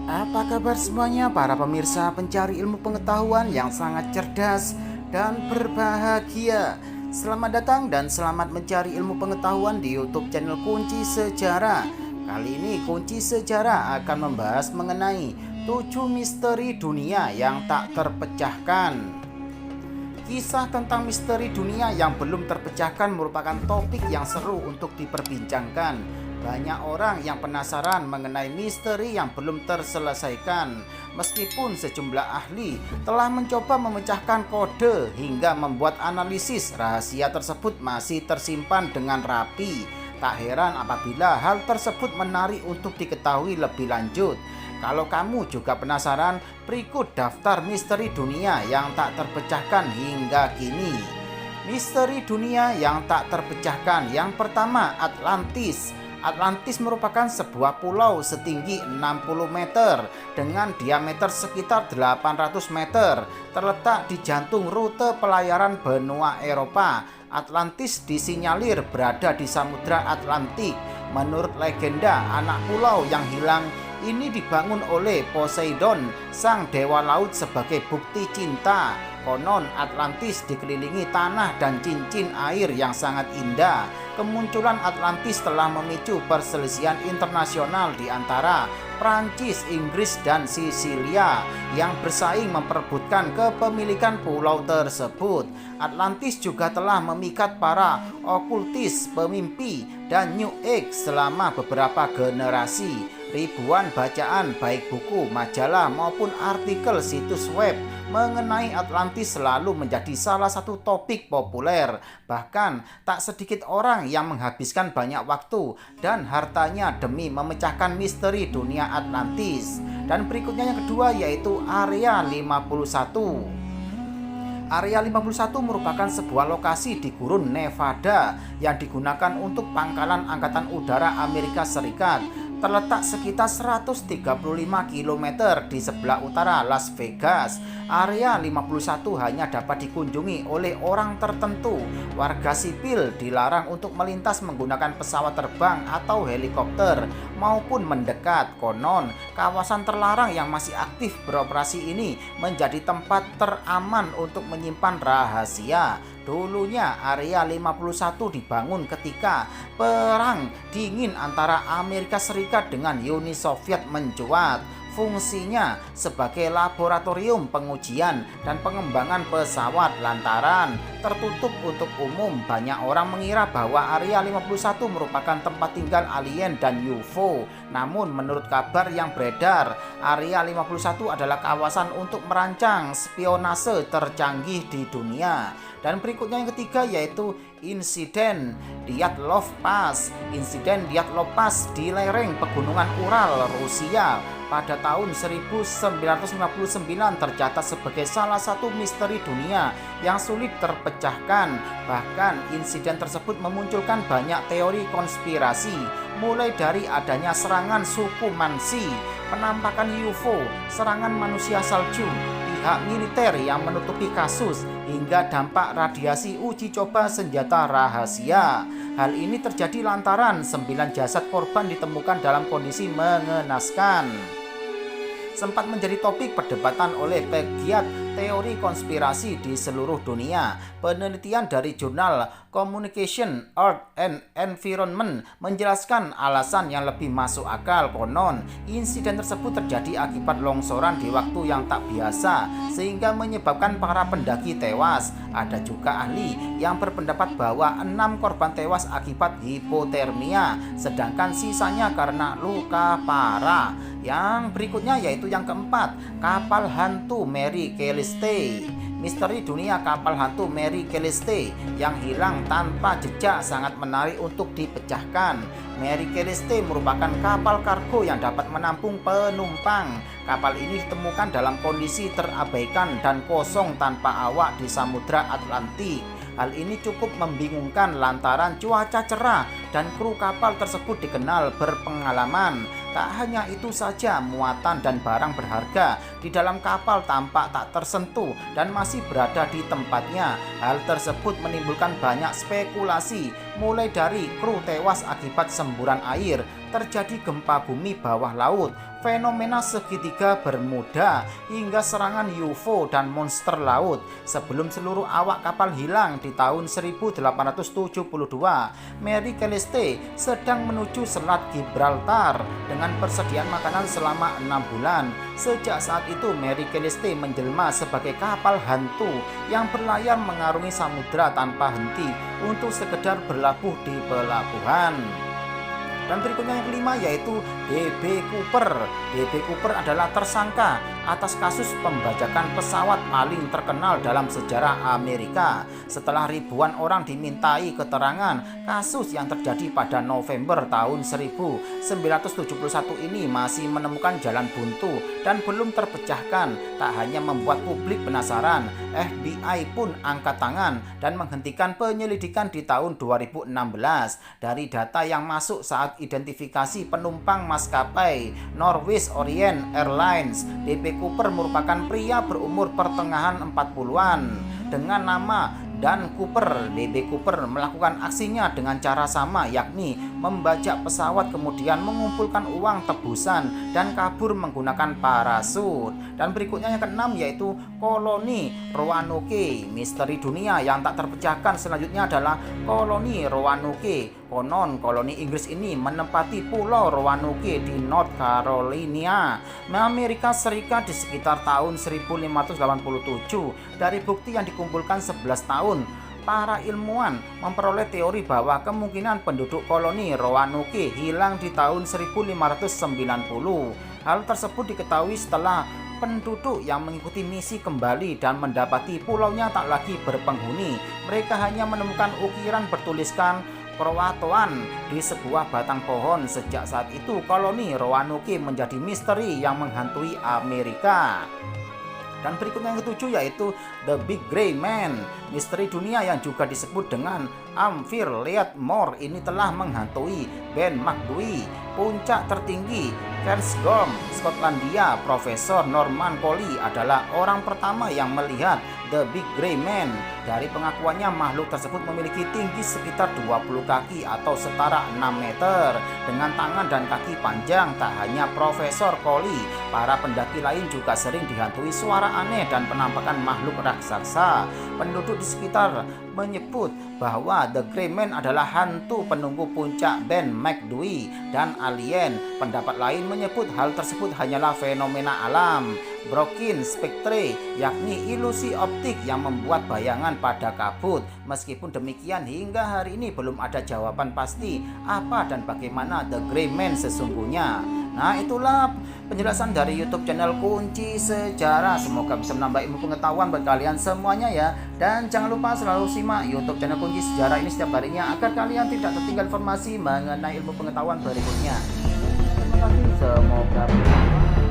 Apa kabar semuanya para pemirsa pencari ilmu pengetahuan yang sangat cerdas dan berbahagia. Selamat datang dan selamat mencari ilmu pengetahuan di YouTube channel Kunci Sejarah. Kali ini Kunci Sejarah akan membahas mengenai 7 misteri dunia yang tak terpecahkan. Kisah tentang misteri dunia yang belum terpecahkan merupakan topik yang seru untuk diperbincangkan. Banyak orang yang penasaran mengenai misteri yang belum terselesaikan. Meskipun sejumlah ahli telah mencoba memecahkan kode hingga membuat analisis, rahasia tersebut masih tersimpan dengan rapi. Tak heran apabila hal tersebut menarik untuk diketahui lebih lanjut. Kalau kamu juga penasaran, berikut daftar misteri dunia yang tak terpecahkan hingga kini. Misteri dunia yang tak terpecahkan. Yang pertama, Atlantis. Atlantis merupakan sebuah pulau setinggi 60 meter dengan diameter sekitar 800 meter, terletak di jantung rute pelayaran benua Eropa. Atlantis disinyalir berada di Samudra Atlantik. Menurut legenda, anak pulau yang hilang ini dibangun oleh Poseidon, sang dewa laut sebagai bukti cinta. Konon Atlantis dikelilingi tanah dan cincin air yang sangat indah. Kemunculan Atlantis telah memicu perselisihan internasional di antara Prancis, Inggris, dan Sisilia yang bersaing memperebutkan kepemilikan pulau tersebut. Atlantis juga telah memikat para okultis, pemimpi, dan New Age selama beberapa generasi. Ribuan bacaan baik buku, majalah maupun artikel situs web mengenai Atlantis selalu menjadi salah satu topik populer. Bahkan tak sedikit orang yang menghabiskan banyak waktu dan hartanya demi memecahkan misteri dunia Atlantis. Dan berikutnya yang kedua yaitu Area 51. Area 51 merupakan sebuah lokasi di gurun Nevada yang digunakan untuk pangkalan Angkatan Udara Amerika Serikat. Terletak sekitar 135 km di sebelah utara Las Vegas. Area 51 hanya dapat dikunjungi oleh orang tertentu. Warga sipil dilarang untuk melintas menggunakan pesawat terbang atau helikopter maupun mendekat. Konon, kawasan terlarang yang masih aktif beroperasi ini menjadi tempat teraman untuk menyimpan rahasia. Dulunya Area 51 dibangun ketika perang dingin antara Amerika Serikat dengan Uni Soviet mencuat. Fungsinya sebagai laboratorium pengujian dan pengembangan pesawat. Lantaran tertutup untuk umum, banyak orang mengira bahwa Area 51 merupakan tempat tinggal alien dan UFO. Namun menurut kabar yang beredar, Area 51 adalah kawasan untuk merancang spionase tercanggih di dunia. Dan berikutnya yang ketiga yaitu insiden Dyatlov Pass. Insiden Dyatlov Pass di lereng pegunungan Ural, Rusia pada tahun 1959 tercatat sebagai salah satu misteri dunia yang sulit terpecahkan. Bahkan insiden tersebut memunculkan banyak teori konspirasi, mulai dari adanya serangan suku Mansi, penampakan UFO, serangan manusia salju, pihak militer yang menutupi kasus, hingga dampak radiasi uji coba senjata rahasia. Hal ini terjadi lantaran 9 jasad korban ditemukan dalam kondisi mengenaskan. Sempat menjadi topik perdebatan oleh pegiat teori konspirasi di seluruh dunia. Penelitian dari jurnal Communication, Earth and Environment menjelaskan alasan yang lebih masuk akal. Konon, insiden tersebut terjadi akibat longsoran di waktu yang tak biasa sehingga menyebabkan para pendaki tewas. Ada juga ahli yang berpendapat bahwa 6 korban tewas akibat hipotermia, sedangkan sisanya karena luka parah. Yang berikutnya yaitu yang keempat, kapal hantu Mary Celeste. Misteri dunia kapal hantu Mary Celeste yang hilang tanpa jejak sangat menarik untuk dipecahkan. Mary Celeste merupakan kapal kargo yang dapat menampung penumpang. Kapal ini ditemukan dalam kondisi terabaikan dan kosong tanpa awak di Samudra Atlantik. Hal ini cukup membingungkan lantaran cuaca cerah dan kru kapal tersebut dikenal berpengalaman. Tak hanya itu saja, muatan dan barang berharga di dalam kapal tampak tak tersentuh dan masih berada di tempatnya. Hal tersebut menimbulkan banyak spekulasi mulai dari kru tewas akibat semburan air, terjadi gempa bumi bawah laut, fenomena segitiga Bermuda, hingga serangan UFO dan monster laut. Sebelum seluruh awak kapal hilang di tahun 1872, Mary Celeste sedang menuju Selat Gibraltar dengan persediaan makanan selama 6 bulan. Sejak saat itu Mary Celeste menjelma sebagai kapal hantu yang berlayar mengarungi samudra tanpa henti untuk sekedar berlabuh di pelabuhan. Dan berikutnya yang kelima yaitu D.B. Cooper. D.B. Cooper adalah tersangka atas kasus pembajakan pesawat paling terkenal dalam sejarah Amerika. Setelah ribuan orang dimintai keterangan, kasus yang terjadi pada November tahun 1971 ini masih menemukan jalan buntu dan belum terpecahkan. Tak hanya membuat publik penasaran, FBI pun angkat tangan dan menghentikan penyelidikan di tahun 2016. Dari data yang masuk saat identifikasi penumpang maskapai Norwegian Orient Airlines, D.B. Cooper merupakan pria berumur pertengahan 40-an dengan nama Dan Cooper. D.B. Cooper melakukan aksinya dengan cara sama, yakni membajak pesawat kemudian mengumpulkan uang tebusan dan kabur menggunakan parasut. Dan berikutnya yang keenam yaitu koloni Roanoke. Misteri dunia yang tak terpecahkan selanjutnya adalah koloni Roanoke. Konon koloni Inggris ini menempati pulau Roanoke di North Carolina, Amerika Serikat di sekitar tahun 1587. Dari bukti yang dikumpulkan 11 tahun, para ilmuwan memperoleh teori bahwa kemungkinan penduduk koloni Roanoke hilang di tahun 1590. Hal tersebut diketahui setelah penduduk yang mengikuti misi kembali dan mendapati pulaunya tak lagi berpenghuni. Mereka hanya menemukan ukiran bertuliskan Croatoan di sebuah batang pohon. Sejak saat itu koloni Roanoke menjadi misteri yang menghantui Amerika. Dan berikutnya yang ketujuh yaitu The Big Grey Man. Misteri dunia yang juga disebut dengan Amphir Leadmore ini telah menghantui Ben McDowey. Puncak tertinggi Cairnsgorm, Skotlandia. Profesor Norman Collie adalah orang pertama yang melihat The Big Grey Man. Dari pengakuannya, makhluk tersebut memiliki tinggi sekitar 20 kaki atau setara 6 meter dengan tangan dan kaki panjang. Tak hanya Profesor Collie, para pendaki lain juga sering dihantui suara aneh dan penampakan makhluk raksasa. Penduduk di sekitar menyebut bahwa The Grey Man adalah hantu penunggu puncak Ben McDowey dan alien. Pendapat lain menyebut hal tersebut hanyalah fenomena alam, broken spectre, yakni ilusi optik yang membuat bayangan pada kabut. Meskipun demikian, hingga hari ini belum ada jawaban pasti apa dan bagaimana The Grey Man sesungguhnya. Nah, itulah penjelasan dari YouTube channel Kunci Sejarah. Semoga bisa menambah ilmu pengetahuan buat kalian semuanya ya. Dan jangan lupa selalu simak YouTube channel Kunci Sejarah ini setiap harinya agar kalian tidak tertinggal informasi mengenai ilmu pengetahuan berikutnya. Terima kasih, semoga bermanfaat.